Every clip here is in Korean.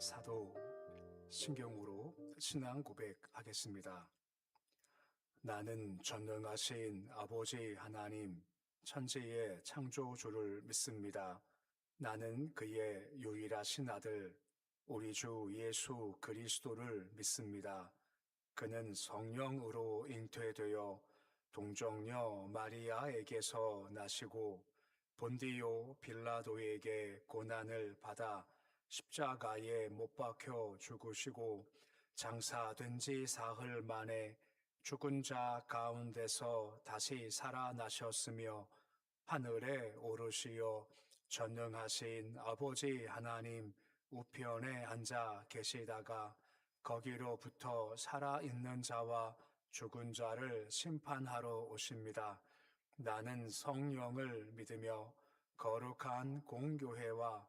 사도 신경으로 신앙 고백하겠습니다. 나는 전능하신 아버지 하나님, 천지의 창조주를 믿습니다. 나는 그의 유일하신 아들, 우리 주 예수 그리스도를 믿습니다. 그는 성령으로 잉태되어 동정녀 마리아에게서 나시고 본디오 빌라도에게 고난을 받아 십자가에 못 박혀 죽으시고 장사된 지 사흘 만에 죽은 자 가운데서 다시 살아나셨으며 하늘에 오르시어 전능하신 아버지 하나님 우편에 앉아 계시다가 거기로부터 살아있는 자와 죽은 자를 심판하러 오십니다. 나는 성령을 믿으며 거룩한 공교회와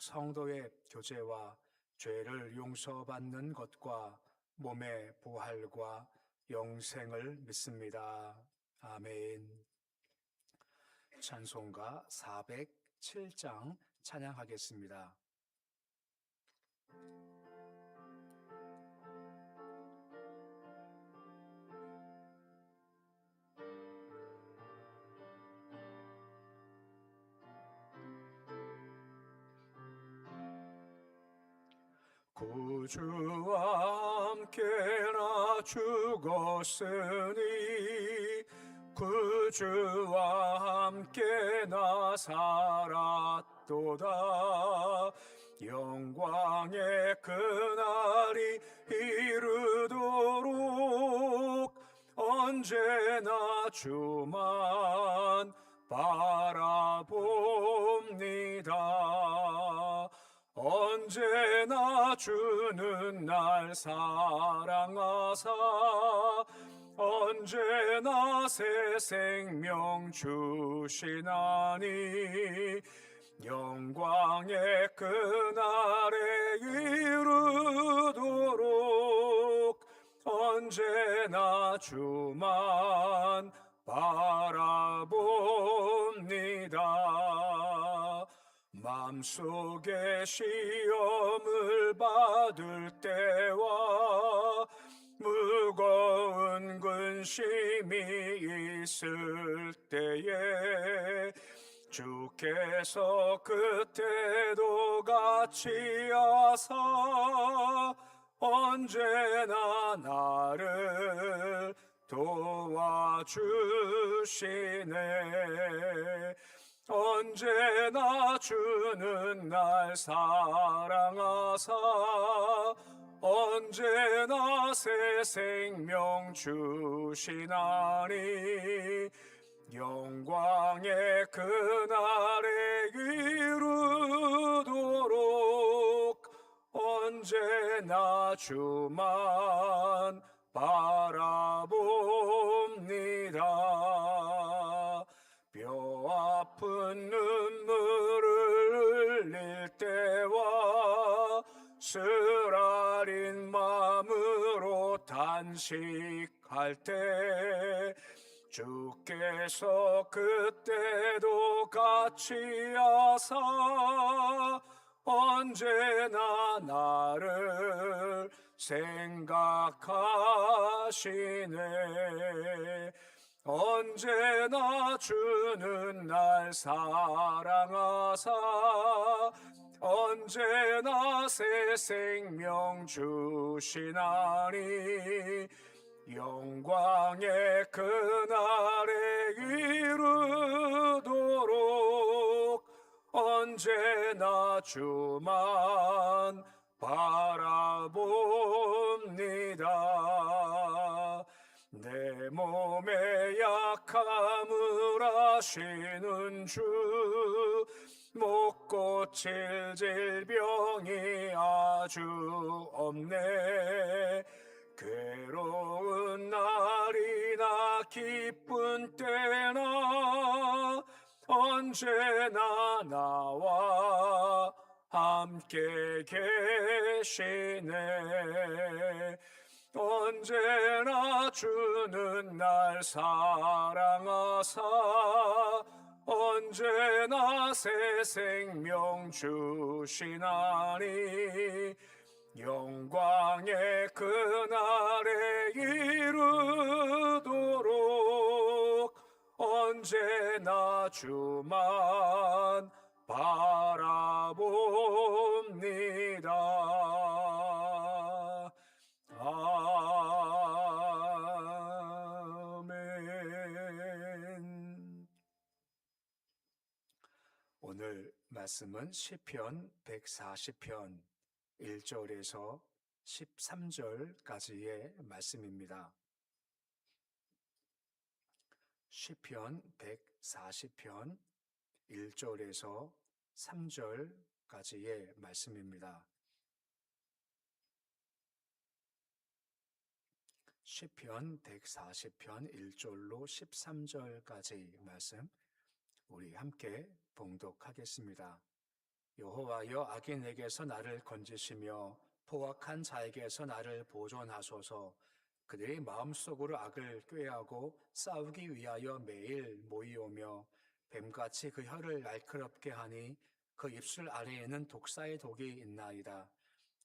성도의 교제와 죄를 용서받는 것과 몸의 부활과 영생을 믿습니다. 아멘. 찬송가 407장 찬양하겠습니다. 구주와 함께나 죽었으니 구주와 함께나 살았도다. 영광의 그날이 이르도록 언제나 주만 바라봅니다. 언제나 주는 날 사랑하사 언제나 새 생명 주시나니 영광의 그날에 이르도록 언제나 주만 바라봅니다. 마음속에 시험을 받을 때와 무거운 근심이 있을 때에 주께서 그때도 같이 하사 언제나 나를 도와주시네. 언제나 주는 날 사랑하사 언제나 새 생명 주시나니 영광의 그날에 이르도록 언제나 주만 바라봅니다. 뼈 아픈 눈물을 흘릴 때와 쓰라린 마음으로 단식할 때 주께서 그때도 같이 하사 언제나 나를 생각하시네. 언제나 주는 날 사랑하사 언제나 새 생명 주시나니 영광의 그날에 이르도록 언제나 주만 바라봅니다. 내 몸의 약함을 아시는 주 못 고칠 질병이 아주 없네. 괴로운 날이나 기쁜 때나 언제나 나와 함께 계시네. 언제나 주는 날 사랑하사 언제나 새 생명 주시나니 영광의 그날에 이르도록 언제나 주만 바라봅니다. 아멘. 오늘 말씀은 시편 140편 1절에서 13절까지의 말씀입니다. 시편 140편 1절에서 3절까지의 말씀입니다. 시편 140편 1절로 13절까지 말씀 우리 함께 봉독하겠습니다. 여호와여, 악인에게서 나를 건지시며 포악한 자에게서 나를 보존하소서. 그들이 마음속으로 악을 꾀하고 싸우기 위하여 매일 모이오며 뱀같이 그 혀를 날카롭게 하니 그 입술 아래에는 독사의 독이 있나이다.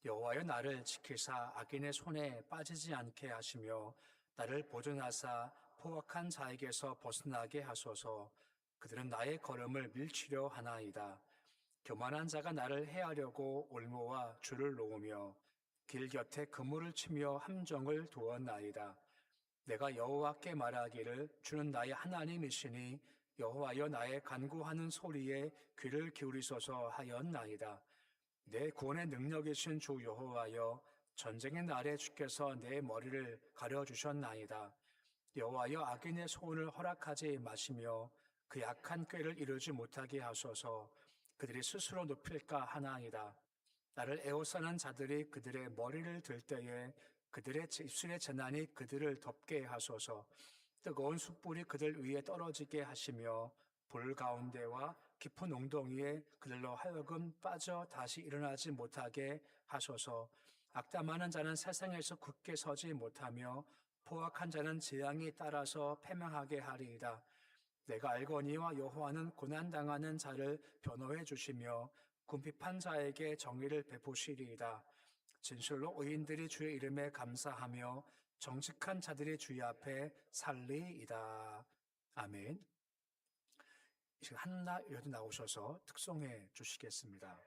여호와여, 나를 지키사 악인의 손에 빠지지 않게 하시며 나를 보존하사 포악한 자에게서 벗어나게 하소서. 그들은 나의 걸음을 밀치려 하나이다. 교만한 자가 나를 해하려고 올모와 줄을 놓으며 길 곁에 그물을 치며 함정을 두었나이다. 내가 여호와께 말하기를 주는 나의 하나님이시니 여호와여, 나의 간구하는 소리에 귀를 기울이소서 하였나이다. 내 구원의 능력이신 주 여호와여, 전쟁의 날에 주께서 내 머리를 가려주셨나이다. 여호와여, 악인의 소원을 허락하지 마시며 그 약한 꾀를 이루지 못하게 하소서. 그들이 스스로 높일까 하나이다. 나를 애워싸는 자들이 그들의 머리를 들 때에 그들의 입술의 재난이 그들을 덮게 하소서. 뜨거운 숯불이 그들 위에 떨어지게 하시며 불 가운데와 깊은 웅덩이에 그들로 하여금 빠져 다시 일어나지 못하게 하소서. 악담하는 자는 세상에서 굳게 서지 못하며 포악한 자는 재앙이 따라서 패망하게 하리이다. 내가 알거니와 여호와는 고난당하는 자를 변호해 주시며 궁핍한 자에게 정의를 베푸시리이다. 진실로 의인들이 주의 이름에 감사하며 정직한 자들의 주의 앞에 살리이다. 아멘. 이 시간 한나 여러분 나오셔서 특송해 주시겠습니다.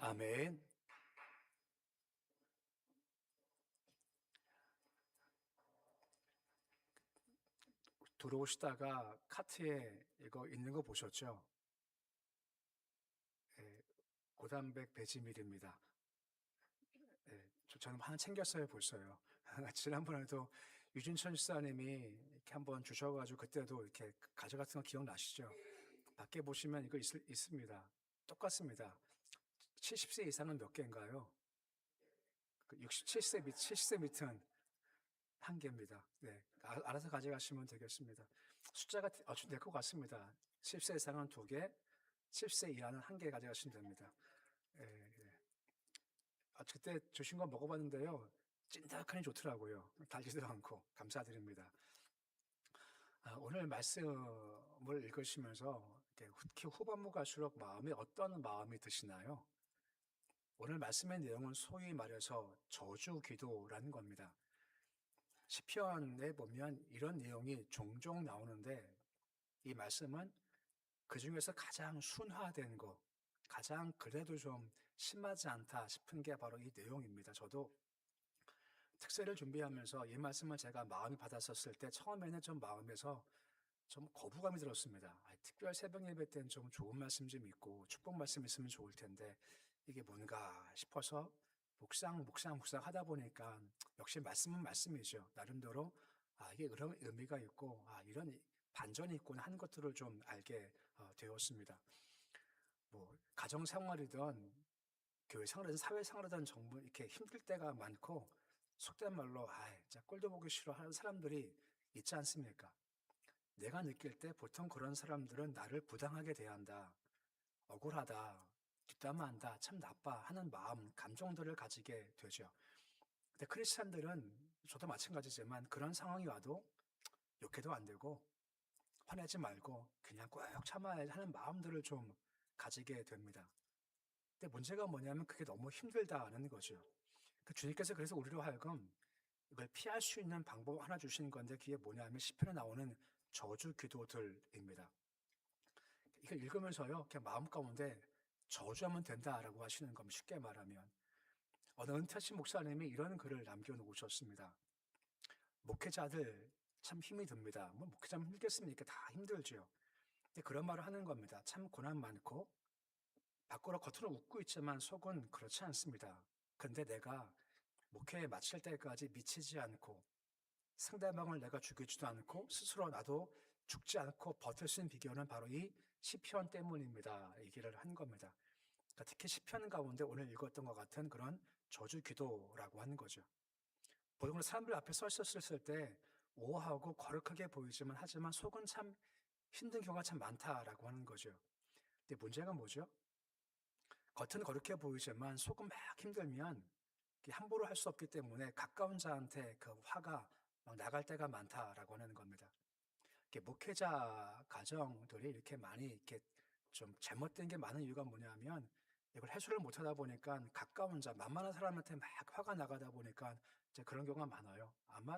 아멘. 들어오시다가 카트에 이거 있는 거 보셨죠? 예, 고단백 베지밀입니다. 예, 저는 하나 챙겼어요, 벌써요. 지난번에도 유진천 집사님이 이렇게 한번 주셔가지고 그때도 이렇게 가져갔던 거 기억나시죠? 밖에 보시면 이거 있습니다. 똑같습니다. 70세 이상은 몇 개인가요? 67세 70세 밑은 한 개입니다. 네, 알아서 가져가시면 되겠습니다. 숫자가 될 것 같습니다. 10세 이상은 두 개, 10세 이하는 한 개 가져가시면 됩니다. 예, 예. 그때 주신 거 먹어봤는데요. 찐득하니 좋더라고요. 달지도 않고 감사드립니다. 오늘 말씀을 읽으시면서 특히 후반부 갈수록 마음이 어떤 마음이 드시나요? 오늘 말씀의 내용은 소위 말해서 저주 기도라는 겁니다. 시편에 보면 이런 내용이 종종 나오는데 이 말씀은 그 중에서 가장 순화된 거, 가장 그래도 좀 심하지 않다 싶은 게 바로 이 내용입니다. 저도 특세를 준비하면서 이 말씀을 제가 마음이 받았었을 때 처음에는 좀 마음에서 좀 거부감이 들었습니다. 특별 새벽 예배 때는 좀 좋은 말씀 좀 있고 축복 말씀 있으면 좋을 텐데 이게 뭔가 싶어서 묵상 하다 보니까 역시 말씀은 말씀이죠. 나름대로 이게 이런 의미가 있고 이런 반전이 있구나 하는 것들을 좀 알게 되었습니다. 뭐 가정 생활이든 교회 생활이든 사회 생활이든 정말 이렇게 힘들 때가 많고 속된 말로 진짜 꼴도 보기 싫어 하는 사람들이 있지 않습니까? 내가 느낄 때 보통 그런 사람들은 나를 부당하게 대한다, 억울하다, 뒷담화 한다, 참 나빠 하는 마음, 감정들을 가지게 되죠. 근데 크리스찬들은 저도 마찬가지지만 그런 상황이 와도 욕해도 안 되고 화내지 말고 그냥 꾹 참아야 하는 마음들을 좀 가지게 됩니다. 근데 문제가 뭐냐면 그게 너무 힘들다는 거죠. 주님께서 그래서 우리로 하여금 이걸 피할 수 있는 방법 하나 주시는 건데 그게 뭐냐면 시편에 나오는 저주 기도들입니다. 이걸 읽으면서요, 그냥 마음 가운데 저주하면 된다라고 하시는 겁니다. 쉽게 말하면. 어느 은퇴하신 목사님이 이런 글을 남겨놓으셨습니다. 목회자들 참 힘이 듭니다. 뭐 목회자면 힘들겠습니까? 다 힘들죠. 근데 그런 말을 하는 겁니다. 참 고난 많고 밖으로 겉으로 웃고 있지만 속은 그렇지 않습니다. 근데 내가 목회 마칠 때까지 미치지 않고 상대방을 내가 죽이지도 않고 스스로 나도 죽지 않고 버틸 수 있는 비결은 바로 이 시편 때문입니다. 얘기를 한 겁니다. 그러니까 특히 시편 가운데 오늘 읽었던 것 같은 그런 저주 기도라고 하는 거죠. 보통 사람들 앞에 서 있었을 때 오하고 거룩하게 보이지만 하지만 속은 참 힘든 경우가 참 많다라고 하는 거죠. 근데 문제가 뭐죠? 겉은 거룩해 보이지만 속은 막 힘들면 함부로 할 수 없기 때문에 가까운 자한테 그 화가 막 나갈 때가 많다라고 하는 겁니다. 목회자 가정들이 이렇게 많이 이렇게 좀 잘못된 게 많은 이유가 뭐냐면 이걸 해소를 못하다 보니까 가까운 자, 만만한 사람한테 막 화가 나가다 보니까 이제 그런 경우가 많아요. 아마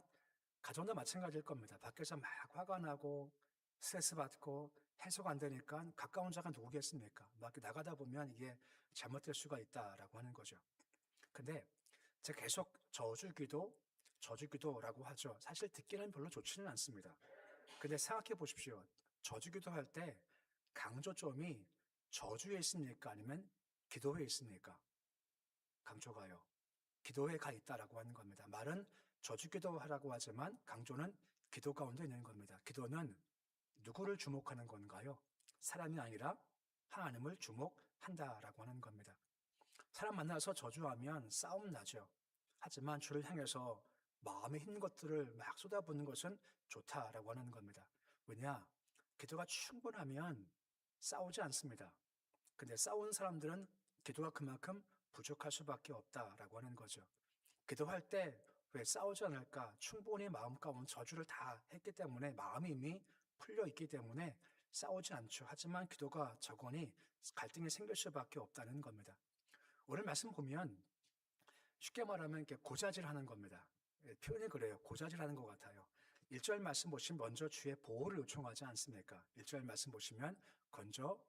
가정도 마찬가지일 겁니다. 밖에서 막 화가 나고 스트레스 받고 해소가 안 되니까 가까운 자가 누구겠습니까? 막 나가다 보면 이게 잘못될 수가 있다라고 하는 거죠. 근데 제가 계속 저주기도라고 하죠. 사실 듣기는 별로 좋지는 않습니다. 근데 생각해 보십시오. 저주기도 할 때 강조점이 저주에 있습니까? 아니면 기도에 있습니까? 강조가요. 기도에 가 있다라고 하는 겁니다. 말은 저주기도 하라고 하지만 강조는 기도 가운데 있는 겁니다. 기도는 누구를 주목하는 건가요? 사람이 아니라 하나님을 주목한다라고 하는 겁니다. 사람 만나서 저주하면 싸움 나죠. 하지만 주를 향해서 마음에 힘든 것들을 막 쏟아붓는 것은 좋다라고 하는 겁니다. 왜냐? 기도가 충분하면 싸우지 않습니다. 근데 싸우는 사람들은 기도가 그만큼 부족할 수밖에 없다라고 하는 거죠. 기도할 때 왜 싸우지 않을까? 충분히 마음 가운데 저주를 다 했기 때문에 마음이 이미 풀려 있기 때문에 싸우지 않죠. 하지만 기도가 적으니 갈등이 생길 수밖에 없다는 겁니다. 오늘 말씀 보면 쉽게 말하면 이렇게 고자질하는 겁니다. 표현이 그래요. 고자질하는 것 같아요. 1절 말씀 보시면 먼저 주의 보호를 요청하지 않습니까? 1절 말씀 보시면 건져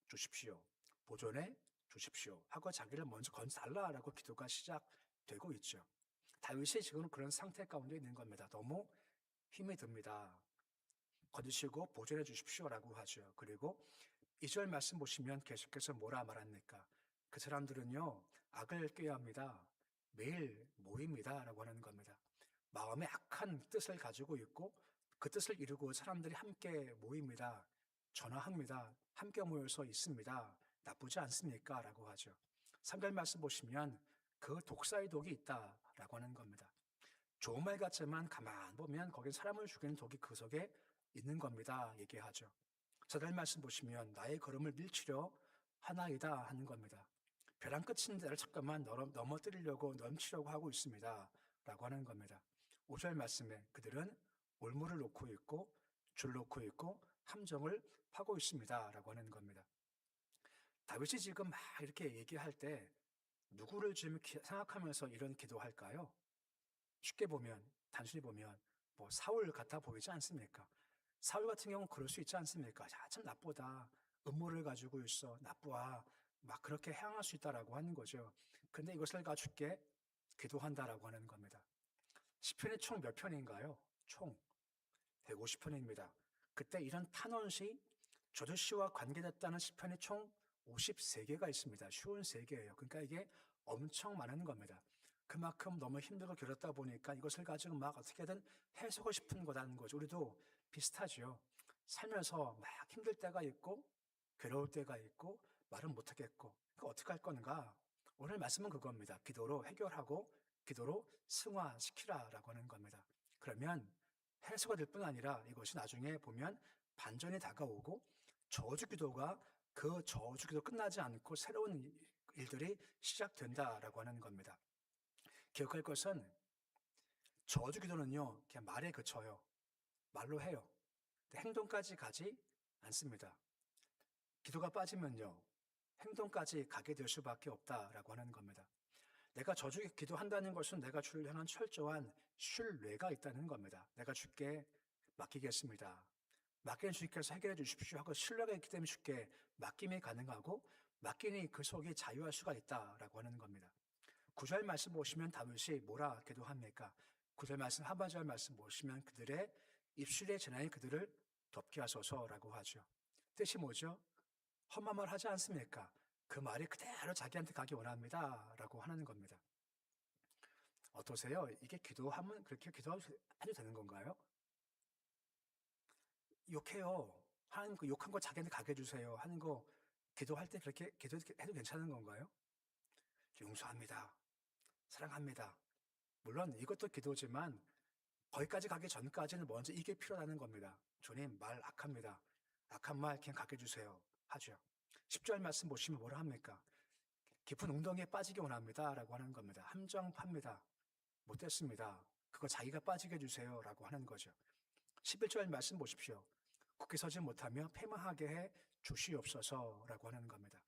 주십시오. 보존해 주십시오. 하고 자기를 먼저 건져달라라고 기도가 시작되고 있죠. 다윗이 지금 그런 상태 가운데 있는 겁니다. 너무 힘이 듭니다. 건지시고 보존해 주십시오라고 하죠. 그리고 2절 말씀 보시면 계속해서 뭐라 말합니까? 그 사람들은요, 악을 꾀합니다. 매일 모입니다. 라고 하는 겁니다. 마음에 악한 뜻을 가지고 있고 그 뜻을 이루고 사람들이 함께 모입니다. 전화합니다. 함께 모여서 있습니다. 나쁘지 않습니까? 라고 하죠. 3절 말씀 보시면 그 독사의 독이 있다라고 하는 겁니다. 좋은 말 같지만 가만 보면 거긴 사람을 죽이는 독이 그 속에 있는 겁니다. 얘기하죠. 4절 말씀 보시면 나의 걸음을 밀치려 하나이다 하는 겁니다. 벼랑 끝인 데를 잠깐만 넘어뜨리려고 넘치려고 하고 있습니다. 라고 하는 겁니다. 5절 말씀에 그들은 올무를 놓고 있고 줄 놓고 있고 함정을 파고 있습니다. 라고 하는 겁니다. 다윗이 지금 막 이렇게 얘기할 때 누구를 지금 생각하면서 이런 기도할까요? 쉽게 보면, 단순히 보면 뭐 사울 같아 보이지 않습니까? 사울 같은 경우는 그럴 수 있지 않습니까? 야, 참 나쁘다. 음모를 가지고 있어. 나쁘아. 막 그렇게 향할 수 있다라고 하는 거죠. 근데 이것을 가죽게 기도한다라고 하는 겁니다. 시편이 총 몇 편인가요? 총 150편입니다. 그때 이런 탄원시, 저주시와 관계됐다는 시편이 총 53개가 있습니다. 쉬운 3개예요. 그러니까 이게 엄청 많은 겁니다. 그만큼 너무 힘들고 괴롭다 보니까 이것을 가지고 막 어떻게든 해소하고 싶은 거라는 거죠. 우리도 비슷하죠. 살면서 막 힘들 때가 있고 괴로울 때가 있고 말은 못하겠고 그러니까 어떻게 할 건가? 오늘 말씀은 그겁니다. 기도로 해결하고 기도로 승화시키라라고 하는 겁니다. 그러면 해소가 될 뿐 아니라 이것이 나중에 보면 반전이 다가오고 저주 기도가 그 저주기도 끝나지 않고 새로운 일들이 시작된다라고 하는 겁니다. 기억할 것은 저주기도는요, 그냥 말에 그쳐요. 말로 해요. 행동까지 가지 않습니다. 기도가 빠지면요, 행동까지 가게 될 수밖에 없다라고 하는 겁니다. 내가 저주 기도한다는 것은 내가 주를 향한 철저한 신뢰가 있다는 겁니다. 내가 주께 맡기겠습니다. 맡기는 주님께서 해결해 주십시오 하고 신뢰가 있기 때문에 주께 맡김이 가능하고 맡기니 그 속에 자유할 수가 있다라고 하는 겁니다. 9절 말씀 보시면 다윗이 뭐라 기도합니까? 9절 말씀 하반절 말씀 보시면 그들의 입술의 재난이 그들을 덮게 하소서라고 하죠. 뜻이 뭐죠? 험한 말 하지 않습니까? 그 말이 그대로 자기한테 가기 원합니다 라고 하는 겁니다. 어떠세요? 이게 기도하면 그렇게 기도해도 되는 건가요? 욕해요. 하나님 그 욕한 거 자기한테 가게 해주세요 하는 거 기도할 때 그렇게 기도해도 괜찮은 건가요? 용서합니다. 사랑합니다. 물론 이것도 기도지만 거기까지 가기 전까지는 먼저 이게 필요하다는 겁니다. 주님 말 악합니다. 악한 말 그냥 가게 해주세요 하죠. 10절 말씀 보시면 뭐라 합니까? 깊은 웅덩이에 빠지기 원합니다 라고 하는 겁니다. 함정팝니다. 못됐습니다. 그거 자기가 빠지게 해주세요 라고 하는 거죠. 11절 말씀 보십시오. 굳게 서지 못하며 패망하게 해 주시옵소서 라고 하는 겁니다.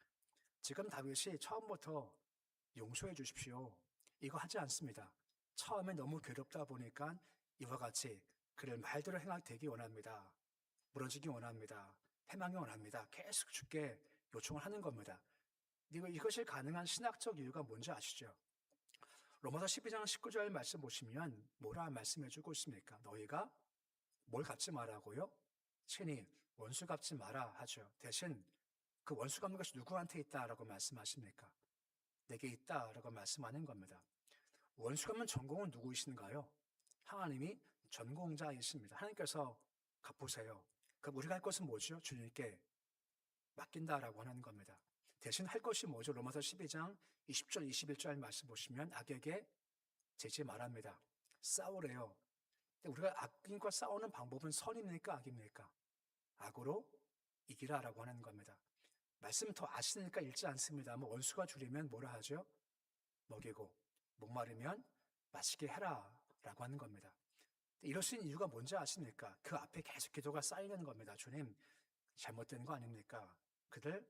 지금 다윗이 처음부터 용서해 주십시오 이거 하지 않습니다. 처음에 너무 괴롭다 보니까 이와 같이 그를 말대로 행하되기 원합니다. 무너지기 원합니다. 패망이 원합니다. 계속 주께 요청을 하는 겁니다. 이것이 가능한 신학적 이유가 뭔지 아시죠? 로마서 12장 19절 말씀 보시면 뭐라 말씀해 주고 있습니까? 너희가 뭘 갚지 말라고요? 친히 원수 갚지 마라 하죠. 대신 그 원수 갚는 것이 누구한테 있다라고 말씀하십니까? 내게 있다라고 말씀하는 겁니다. 원수 갚는 전공은 누구이신가요? 하나님이 전공자이십니다. 하나님께서 갚으세요. 그럼 우리가 할 것은 뭐죠? 주님께 맡긴다라고 하는 겁니다. 대신 할 것이 뭐죠? 로마서 12장 20절 21절 말씀 보시면 악에게 재지 말합니다. 싸우래요. 우리가 악인과 싸우는 방법은 선입니까? 악입니까? 악으로 이기라라고 하는 겁니다. 말씀 더 아시니까 읽지 않습니다. 원수가 줄이면 뭐라 하죠? 먹이고 목마르면 마시게 해라라고 하는 겁니다. 이럴 수 있는 이유가 뭔지 아십니까? 그 앞에 계속 기도가 쌓이는 겁니다. 주님 잘못된 거 아닙니까? 그들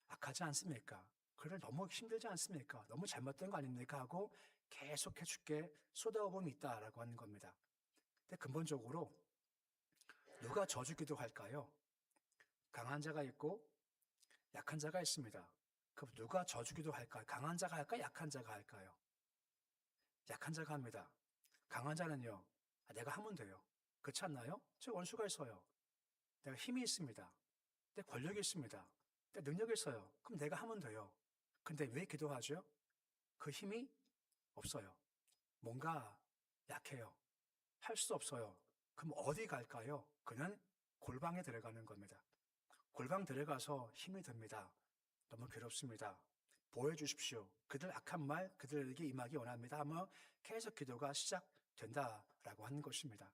악하지 않습니까? 그들 너무 힘들지 않습니까? 너무 잘못된 거 아닙니까? 하고 계속해 주께 쏟아부음이 있다라고 하는 겁니다. 근데 근본적으로 누가 저주 기도할까요? 강한 자가 있고 약한 자가 있습니다. 그럼 누가 저주 기도할까요? 강한 자가 할까요? 약한 자가 할까요? 약한 자가 합니다. 강한 자는요, 내가 하면 돼요. 그렇지 않나요? 저 원수가 있어요. 내가 힘이 있습니다. 내 권력이 있습니다. 내 능력이 있어요. 그럼 내가 하면 돼요. 근데 왜 기도하죠? 그 힘이 없어요. 뭔가 약해요. 할 수 없어요. 그럼 어디 갈까요? 그는 골방에 들어가는 겁니다. 골방 들어가서 힘이 듭니다. 너무 괴롭습니다. 보여주십시오. 그들 악한 말, 그들에게 임하기 원합니다 하며 계속 기도가 시작된다라고 하는 것입니다.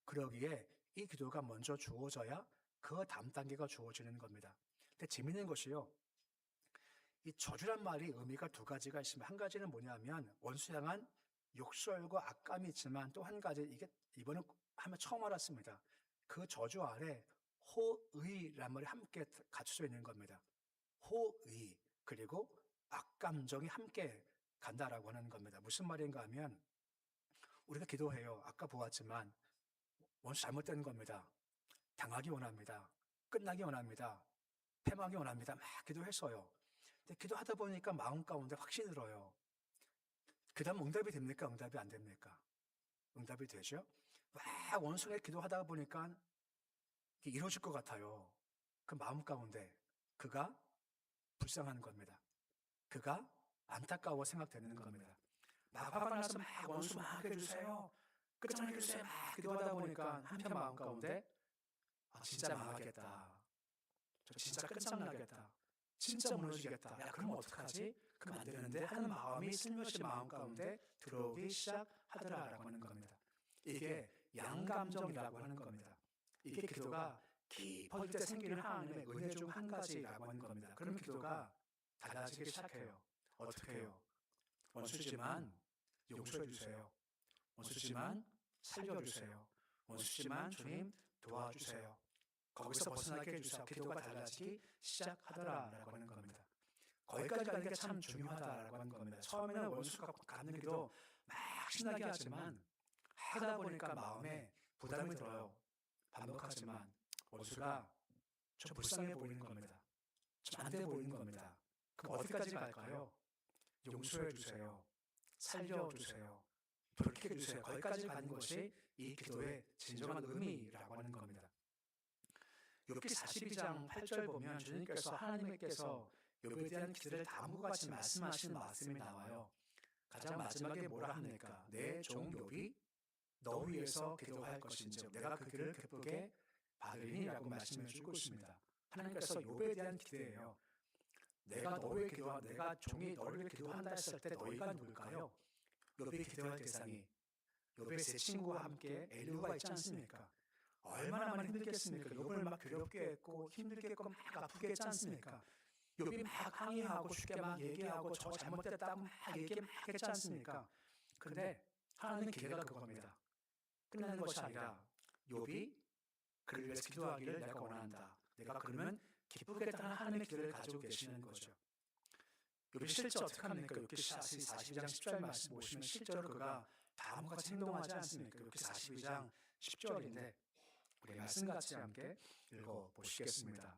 그러기에 이 기도가 먼저 주어져야 그 다음 단계가 주어지는 겁니다. 근데 재밌는 것이요. 이 저주란 말이 의미가 두 가지가 있습니다. 한 가지는 뭐냐면 원수 향한 욕설과 악감이 있지만 또 한 가지, 이게 이번에 하면 처음 알았습니다. 그 저주 아래 호의란 말이 함께 갖춰져 있는 겁니다. 호의 그리고 악감정이 함께 간다라고 하는 겁니다. 무슨 말인가 하면 우리가 기도해요. 아까 보았지만 원수 잘못된 겁니다. 당하기 원합니다. 끝나기 원합니다. 패망하기 원합니다. 막 기도했어요. 근데 기도하다 보니까 마음 가운데 확신이 들어요. 그 다음 응답이 됩니까? 응답이 안 됩니까? 응답이 되죠? 막 원수에 기도하다 보니까 이게 이루어질 것 같아요. 그 마음 가운데 그가 불쌍한 겁니다. 그가 안타까워 생각되는 겁니다. 막 화가 나서 막 원수 막 해주세요. 끝장나게 해주세요. 막 기도하다 보니까 한편 마음 가운데 진짜 망하겠다. 저 진짜 끝장나겠다. 진짜 무너지겠다. 야, 그럼 어떡하지? 그럼 안 되는데 하는 마음이 슬며시 마음 가운데 들어오기 시작하더라라고 하는 겁니다. 이게 양감정이라고 하는 겁니다. 이게 기도가 깊어질 때 생기는 하나님의 은혜 중 한 가지라고 하는 겁니다. 그럼 기도가 달라지기 시작해요. 어떻게 해요? 원수지만 용서해 주세요. 원수지만 살려주세요. 원수지만 주님 도와주세요. 거기서 벗어나게 해주세요. 기도가 달라지기 시작하더라라고 하는 겁니다. 거기까지 가는 게 참 중요하다라고 하는 겁니다. 처음에는 원수가 갖는 기도 막 신나게 하지만 하다 보니까 마음에 부담이 들어요. 반복하지만 원수가 좀 불쌍해 보이는 겁니다. 좀 안 돼 보이는 겁니다. 그럼 어디까지 갈까요? 용서해 주세요. 살려주세요. 돌이켜 주세요. 거기까지 가는 것이 이 기도의 진정한 의미라고 하는 겁니다. 욥기 42장 8절 보면 주님께서 하나님께서 욥에 대한 기도를 다음과 같이 말씀하시는 말씀이 나와요. 가장 마지막에 뭐라 합니까? 내 종 욥이 너 위해서 기도할 것인즉 내가 그 길을 기쁘게 받으리니라고 말씀해 주고 있습니다. 하나님께서 욥에 대한 기도예요. 내가 종이 너를 위해 기도한다 했을 때 너희가 누굴까요? 욥이 기도할 대상이 욥의 세 친구와 함께 엘리후가 있지 않습니까? 얼마나 많이 힘들겠습니까? 욥을 막 괴롭게 했고 힘들게 했고 막 아프게 했지 않습니까? 욥이 막 항의하고 쉽게 막 얘기하고 저 잘못됐다고 막 얘기 막 했지 않습니까? 그런데 하나님의 기대가 그겁니다. 끝나는 것이 아니라 욥이 그를 위해서 기도하기를 내가 원한다. 내가 그러면 기쁘겠다는 하나님의 기대를 가지고 계시는 거죠. 욥이 실제 어떻게 합니까? 욥기 42장 10절 말씀 보시면 실제로 그가 다음과 같이 행동하지 않습니까? 욥기 42장 10절인데 우리 말씀 같이 함께 읽어보시겠습니다.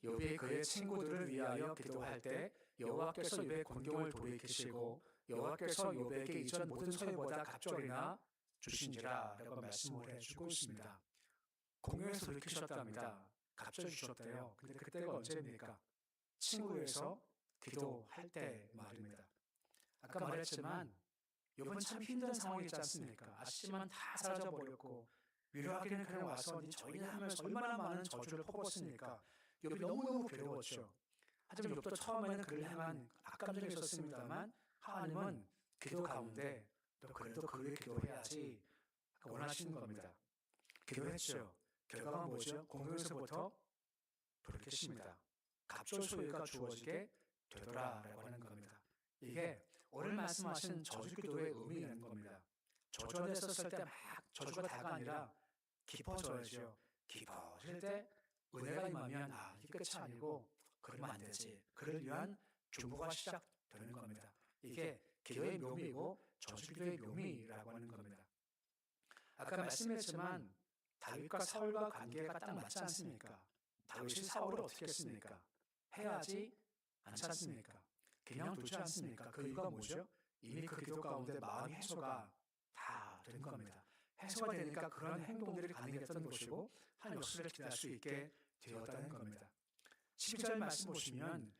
욥이 그의 친구들을 위하여 기도할 때 여호와께서 욥의 곤경을 돌이키시고 여호와께서 욥에게 이전 모든 소유보다 갑절이나 주신지라 라고 말씀을 해주고 있습니다. 공유에서 돌이키셨답니다. 갑절 주셨대요. 근데 그때가 언제입니까? 친구에서 기도할 때 말입니다. 아까 말했지만 욥은 참 힘든 상황이지 않습니까? 아시지만 다 사라져버렸고 위로하기는 그냥 와서 저희는 하면서 얼마나 많은 저주를 퍼붓습니까? 욥이 너무너무 괴로웠죠. 하지만 욥도 처음에는 그를 향한 악감정이 있었습니다만 하나님은 기도 가운데 또 그래도 그 위해 기도해야지 원하시는 겁니다. 기도했죠. 결과가 뭐죠? 공동에서부터 돌이키십니다. 갑절 소유가 주어지게 되더라라고 하는 겁니다. 이게 오늘 말씀하신 저주기도의 의미라는 겁니다. 저주가 됐었을 때 막 저주가 다가 아니라 깊어져야죠. 깊어질 때 은혜가 임하면 이게 끝이 아니고 그러면 안 되지. 그를 위한 중보가 시작되는 겁니다. 이게 기도의 묘미이고 저주기도의 묘미라고 하는 겁니다. 아까 말씀했지만 다윗과 사울과 관계가 딱 맞지 않습니까? 다윗이 사울을 어떻게 했습니까? 해야지 않지 않습니까? 그냥 두지 않습니까? 그 이유가 뭐죠? 이미 그 기도 가운데 마음이 해소가 다 된 겁니다. 해소가 되니까 그런 행동들이 가능했던 것이고 한 역사를 기대할 수 있게 되었다는 겁니다. 12절 말씀 보시면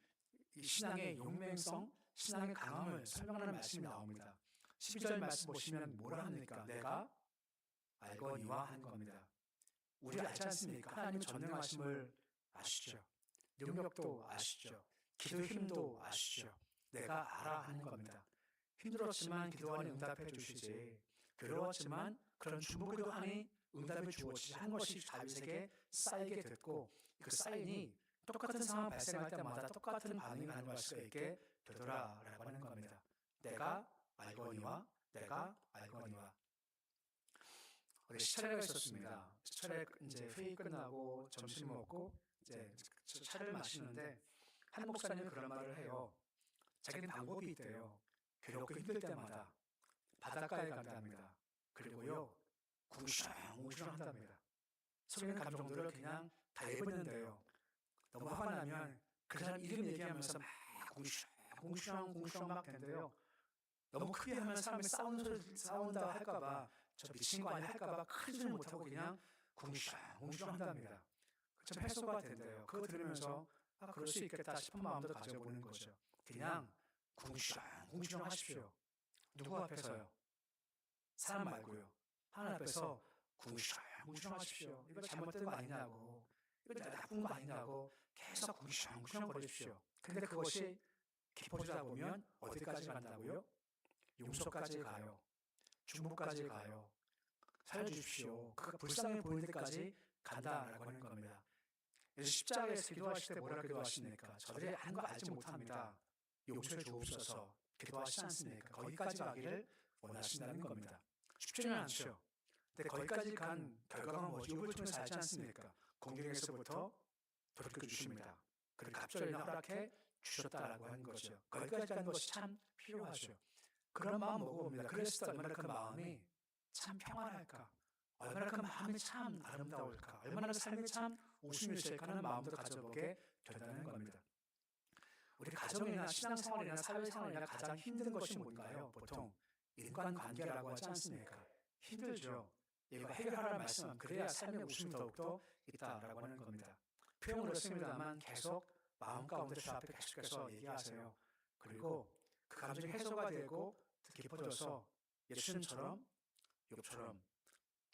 이 신앙의 용맹성, 신앙의 강함을 설명하는 말씀이 나옵니다. 12절 말씀 보시면 뭐라 합니까? 내가 알거니와 한 겁니다. 우리 알지 않습니까? 하나님 전능하심을 아시죠? 능력도 아시죠? 기도 힘도 아시죠? 내가 알아 하는 겁니다. 힘들었지만 기도하니 응답해 주시지. 괴로웠지만 그런 중보기도 하니 응답이 주어지지 한 것이 다윗에게 쌓이게 됐고 그 쌓이니 똑같은 상황 발생할 때마다 똑같은 반응이 가능할 수 있게 되더라라고 하는 겁니다. 내가 알거니와 내가 알거니와. 우리 시차례가 있었습니다. 시차례 이제 회의 끝나고 점심 먹고 이제 차를 마시는데 한 목사님이 그런 말을 해요. 자기는 방법이 있대요. 괴롭고 힘들 때마다 바닷가에 간답니다. 그리고요 궁시렁궁시렁 한답니다. 속에 있는 감정들을 그냥 다 내뱉는데요. 너무 화가 나면 그 사람 이름 얘기하면서 막 궁시렁궁시렁 막 된대요. 너무 크게 하면 사람이 싸운다 할까봐 저 미친 거 아니야 할까봐 큰 소리 못하고 그냥 궁시렁궁시렁 한답니다. 좀 해소가 된대요. 그거 들으면서 그럴 수 있겠다 싶은 마음도 가져보는 거죠. 그냥 궁시렁궁시렁 하십시오. 누구 앞에서요? 사람 말고요. 하나님 앞에서 궁시렁궁시렁 하십시오. 이거 잘못된 거 아니냐고, 이거 나쁜 거 아니냐고 계속 궁시렁궁시렁 거리십시오. 근데 그것이 깊어지다 보면 어디까지 간다고요? 용서까지 가요. 중보까지 가요. 살려주십시오. 그가 불쌍해 보이는 데까지 간다라고 하는 겁니다. 그래서 십자가에서 기도하실 때 뭐라 기도하십니까? 저들이 하는 거 알지 못합니다. 용서해 주옵소서 기도하시지 않습니까? 거기까지 가기를 원하신다는 겁니다. 쉽지는 않죠. 근데 거기까지 간 결과가 뭐죠? 욥을 통해서 알지 않습니까? 공경에서부터 돌이켜 주십니다. 그리고 갑절이나 허락해 주셨다라고 하는 거죠. 거기까지 가는 것이 참 필요하죠. 그런 마음 먹어봅니다. 그랬을 때 얼마나 그 마음이 참 평안할까? 얼마나 그 마음이 참 아름다울까? 얼마나 그 삶이 참 웃음이 있을까 하는 마음도 가져보게 된다는 겁니다. 우리 가정이나 신앙생활이나 사회생활이나 가장 힘든 것이 뭔가요? 보통 인간관계라고 하지 않습니까? 힘들죠. 이거 해결하라는 말씀은 그래야 삶의 웃음이 더욱더 있다라고 하는 겁니다. 표현은 그렇습니다만 계속 마음 가운데 주 앞에 계속해서 얘기하세요. 그리고 그 감정이 해소가 되고 깊어져서 예수님처럼 욥처럼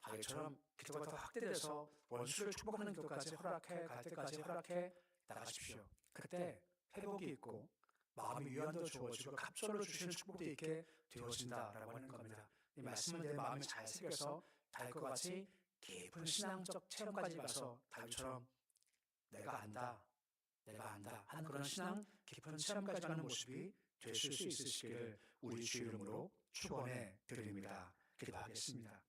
다윗처럼 기도가 더 확대돼서 원수를 축복하는 기도까지 허락해 갈 때까지 허락해 나가십시오. 그때 회복이 있고 마음이 위안도 주어지고 갑절로 주시는 축복도 있게 되어진다라고 하는 겁니다. 이 말씀을 내 마음에 잘 새겨서 다윗과 같이 깊은 신앙적 체험까지 가서 다윗처럼 내가 안다 하는 그런 신앙 깊은 체험까지 가는 모습이 되실 수 있으시기를 우리 주 이름으로 축원해 드립니다. 기도하겠습니다.